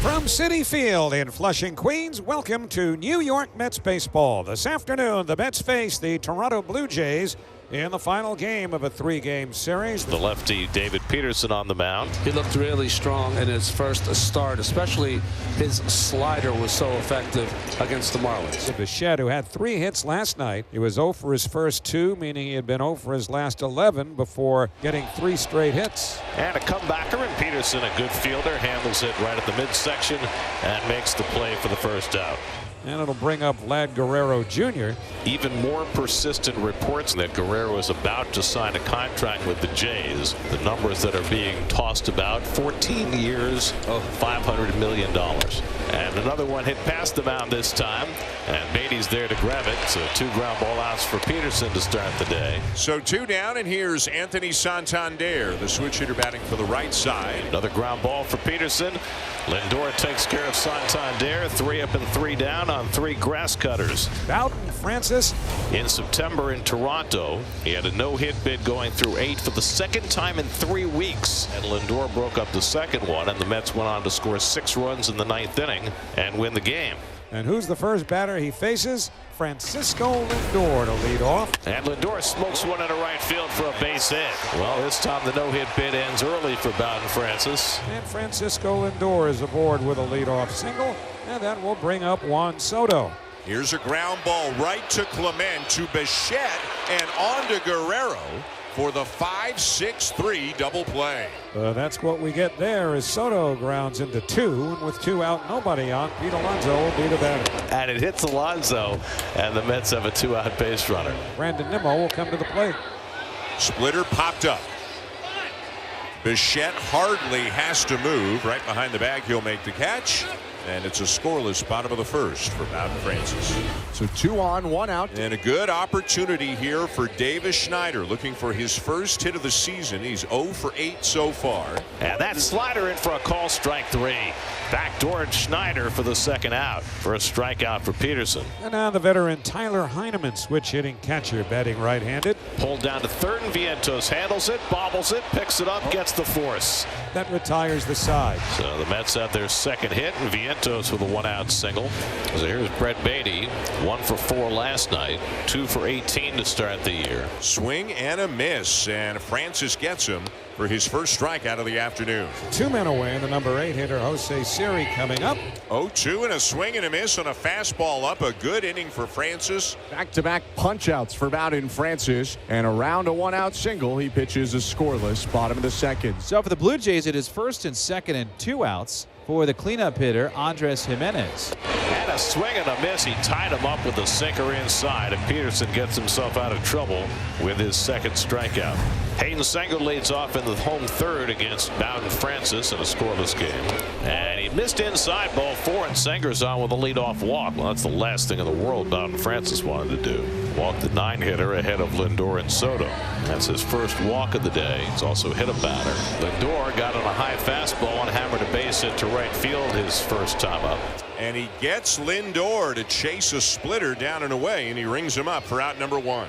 From Citi Field in Flushing, Queens, welcome to New York Mets baseball. This afternoon, the Mets face the Toronto Blue Jays in the final game of a 3-game series. The lefty David Peterson on the mound. He looked really strong in his first start, especially his slider was so effective against the Marlins. Bichette, who had 3 hits last night, he was 0 for his first 2, meaning he had been 0 for his last 11 before getting 3 straight hits. And a comebacker, and Peterson, a good fielder, handles it right at the midsection and makes the play for the first out. And it'll bring up Vlad Guerrero Jr. Even more persistent reports that Guerrero is about to sign a contract with the Jays. The numbers that are being tossed about: 14 years, $500 million. And another one hit past the mound this time, and Beatty's there to grab it. So 2 ground ball outs for Peterson to start the day. So 2 down, and here's Anthony Santander, the switch hitter batting for the right side. Another ground ball for Peterson. Lindor takes care of Santander. 3 up and 3 down on 3 grass cutters. Bowden Francis. In September in Toronto, he had a no-hit bid going through 8 for the second time in 3 weeks. And Lindor broke up the second one, and the Mets went on to score 6 runs in the 9th inning and win the game. And who's the first batter he faces? Francisco Lindor to lead off. And Lindor smokes one into right field for a base hit. Well, this time the no-hit bid ends early for Bowden Francis. And Francisco Lindor is aboard with a leadoff single, and that will bring up Juan Soto. Here's a ground ball right to Clement, to Bichette, and on to Guerrero for the 5-6-3 double play. That's what we get there as Soto grounds into 2, and with 2 out, nobody on, Pete Alonso will be the batter. And it hits Alonso, and the Mets have a 2-out base runner. Brandon Nimmo will come to the plate. Splitter popped up. Bichette hardly has to move. Right behind the bag, he'll make the catch. And it's a scoreless bottom of the first for Bowden Francis. So 2 on, 1 out. And a good opportunity here for Davis Schneider, looking for his first hit of the season. He's 0 for 8 so far. And that slider in for a call, strike 3. Backdoored Schneider for the second out for a strikeout for Peterson. And now the veteran Tyler Heineman, switch hitting catcher, batting right-handed. Pulled down to third, and Vientos handles it, bobbles it, picks it up, gets the force. That retires the side. So the Mets have their second hit, and Vientos with a 1-out single. So here's Brett Beatty, 1 for 4 last night, 2 for 18 to start the year. Swing and a miss, and Francis gets him for his first strikeout of the afternoon. 2 men away, and the number 8 hitter Jose Siri coming up. 0-2 and a swing and a miss on a fastball up. A good inning for Francis. Back-to-back punch-outs for Bowden Francis, and around a 1-out single, he pitches a scoreless bottom of the second. So for the Blue Jays, it is first and second and 2 outs for the cleanup hitter Andres Jimenez. And a swing and a miss. He tied him up with a sinker inside, and Peterson gets himself out of trouble with his second strikeout. Hayden Senger leads off in the home third against Bowden Francis in a scoreless game. And he missed inside, ball 4, and Senger's on with a leadoff walk. Well, that's the last thing in the world Bowden Francis wanted to do. Walked the 9-hitter ahead of Lindor and Soto. That's his first walk of the day. He's also hit a batter. Lindor got on a high fastball and hammered a base hit to right field his first time up. And he gets Lindor to chase a splitter down and away, and he rings him up for out number 1.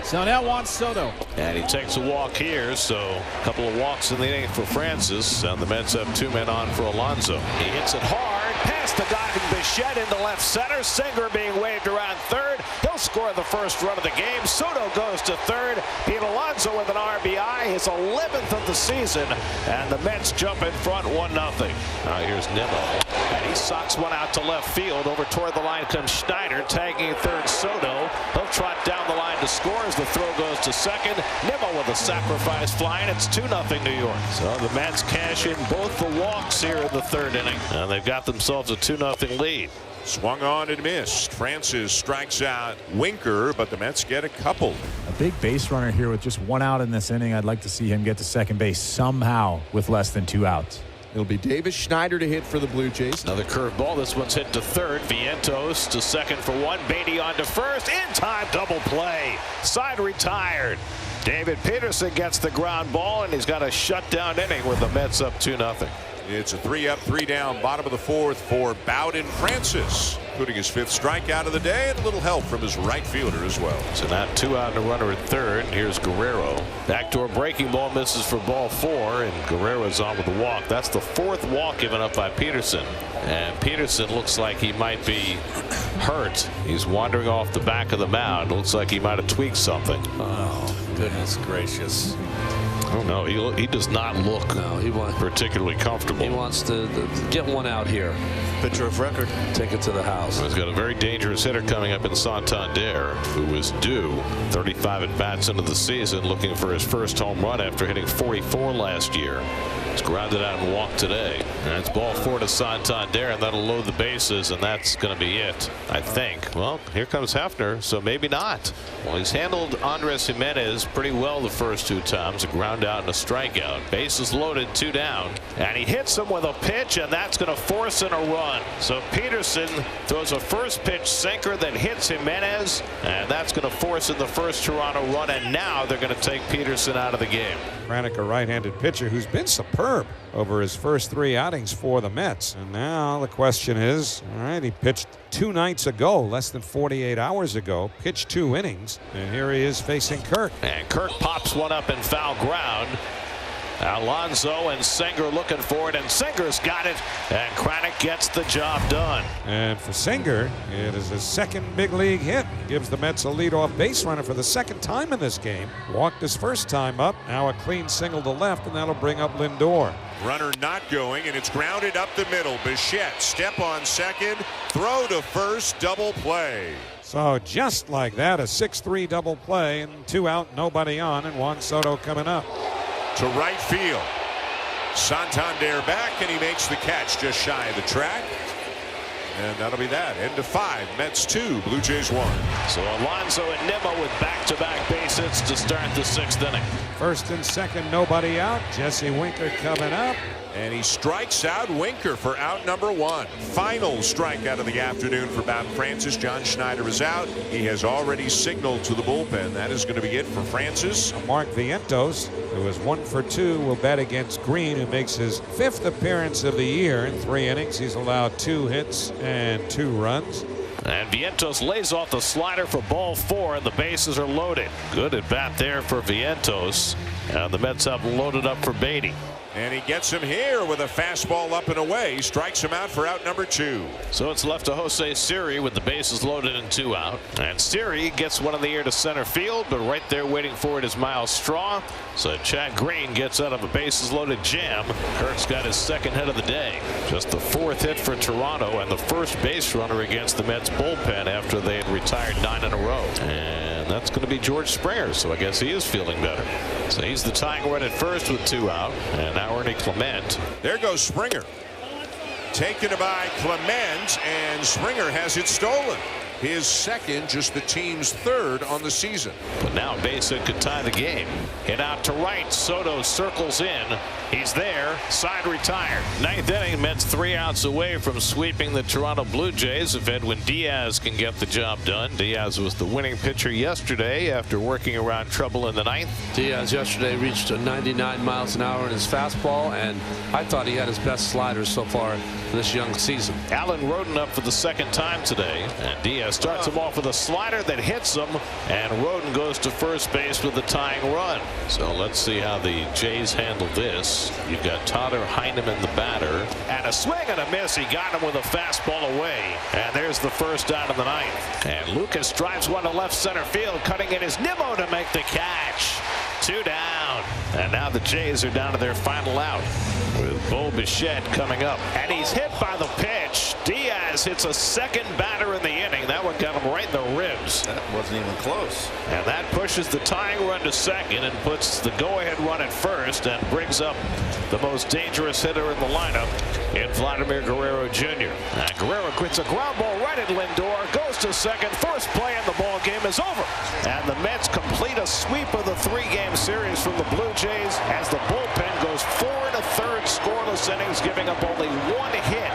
So now Juan Soto. And he takes a walk here, so a couple of walks in the inning for Francis, and the Mets have 2 men on for Alonso. He hits it hard, past the diving Bichette into left center. Singer being waved around third. He'll score the first run of the game. Soto goes to third. Pete Alonso with an RBI, his 11th of the season, and the Mets jump in front 1-0. Now here's Nimmo, and he socks one out to left field. Over toward the line comes Schneider, tagging third Soto. He'll trot down the line to score as the throw goes to second. Nimmo with a sacrifice fly, and it's 2-0 New York. So the Mets cash in both the walks here in the third inning, and they've got themselves a 2-0 lead. Swung on and missed. Francis strikes out Winker, but the Mets get a couple. A big base runner here with just 1 out in this inning. I'd like to see him get to second base somehow with less than 2 outs. It'll be Davis Schneider to hit for the Blue Jays. Another curveball. This one's hit to third. Vientos to second for 1. Beatty on to first. In time, double play. Side retired. David Peterson gets the ground ball, and he's got a shutdown inning with the Mets up 2-0. It's a 3 up, 3 down, bottom of the fourth for Bowden Francis. including his 5th strikeout of the day and a little help from his right fielder as well. So now 2 out and a runner at third. Here's Guerrero. Backdoor breaking ball misses for ball 4, and Guerrero's on with the walk. That's the 4th walk given up by Peterson. And Peterson looks like he might be hurt. He's wandering off the back of the mound. Looks like he might have tweaked something. Oh, goodness gracious. Oh no, he does not look particularly comfortable. He wants to get one out here. Pitcher of record. Take it to the house. He's got a very dangerous hitter coming up in Santander, who was due 35 at bats into the season, looking for his first home run after hitting 44 last year. He's grounded out and walked today. And it's ball 4 to Santander, and that'll load the bases, and that's going to be it, I think. Well, here comes Hefner, so maybe not. Well, he's handled Andres Jimenez pretty well the first 2 times. A ground out and a strikeout. Bases loaded, 2 down. And he hits him with a pitch, and that's going to force in a run. So Peterson throws a first pitch sinker that hits Jimenez, and that's going to force in the first Toronto run. And now they're going to take Peterson out of the game. Kranick, a right-handed pitcher who's been superb over his first 3 outings for the Mets. And now the question is, all right, he pitched 2 nights ago, less than 48 hours ago, pitched 2 innings, and here he is facing Kirk. And Kirk pops one up in foul ground. Alonso and Singer looking for it, and Singer's got it, and Kranick gets the job done. And for Singer, it is his 2nd big league hit. Gives the Mets a leadoff base runner for the 2nd time in this game. Walked his first time up, now a clean single to left, and that'll bring up Lindor. Runner not going, and it's grounded up the middle. Bichette, step on second, throw to first, double play. So just like that, a 6-3 double play, and 2 out, nobody on, and Juan Soto coming up. To right field. Santander back, and he makes the catch just shy of the track. And that'll be that. End of 5. Mets 2, Blue Jays 1. So Alonso and Nimmo with back-to-back base hits to start the 6th inning. First and second, nobody out. Jesse Winker coming up. And he strikes out Winker for out number 1. Final strikeout of the afternoon for Bob Francis. John Schneider is out. He has already signaled to the bullpen. That is going to be it for Francis. Mark Vientos, who is 1 for 2, will bat against Green, who makes his 5th appearance of the year. In 3 innings, he's allowed 2 hits and 2 runs. And Vientos lays off the slider for ball 4, and the bases are loaded. Good at bat there for Vientos. And the Mets have loaded up for Beatty. And he gets him here with a fastball up and away. Strikes him out for out number 2. So it's left to Jose Siri with the bases loaded and 2 out. And Siri gets one in the air to center field, but right there waiting for it is Miles Straw. So Chad Green gets out of a bases loaded jam. Kirk's got his 2nd hit of the day. Just the 4th hit for Toronto, and the first base runner against the Mets bullpen after they had retired 9 in a row. And that's going to be George Springer, so I guess he is feeling better. So he's the tying run at first with 2 out. And now Ernie Clement. There goes Springer. Taken by Clement, and Springer has it stolen. His 2nd, just the team's 3rd on the season. But now base hit could tie the game. Hit out to right. Soto circles in. He's there. Side retired. 9th inning. Mets 3 outs away from sweeping the Toronto Blue Jays if Edwin Diaz can get the job done. Diaz was the winning pitcher yesterday after working around trouble in the 9th. Diaz yesterday reached 99 miles an hour in his fastball, and I thought he had his best sliders so far this young season. Alan Roden up for the 2nd time today, and Diaz starts him off with a slider that hits him, and Roden goes to first base with the tying run. So let's see how the Jays handle this. You've got Todd Heineman, the batter, and a swing and a miss. He got him with a fastball away, and there's the first out of the 9th. And Lucas drives one to left center field. Cutting in is Nimmo to make the catch. 2 down, and now the Jays are down to their final out with Bo Bichette coming up, and he's hit by the pitch. Diaz hits a 2nd batter in the inning. That one got him right in the ribs. That wasn't even close. And that pushes the tying run to 2nd and puts the go-ahead run at 1st and brings up the most dangerous hitter in the lineup in Vladimir Guerrero Jr. And Guerrero quits a ground ball right at Lindor, goes to 2nd. First play in the ball game is over, and the Mets complete a sweep of the 3-game series from the Blue Jays as the bullpen goes 4 1/3 scoreless innings, giving up only 1 hit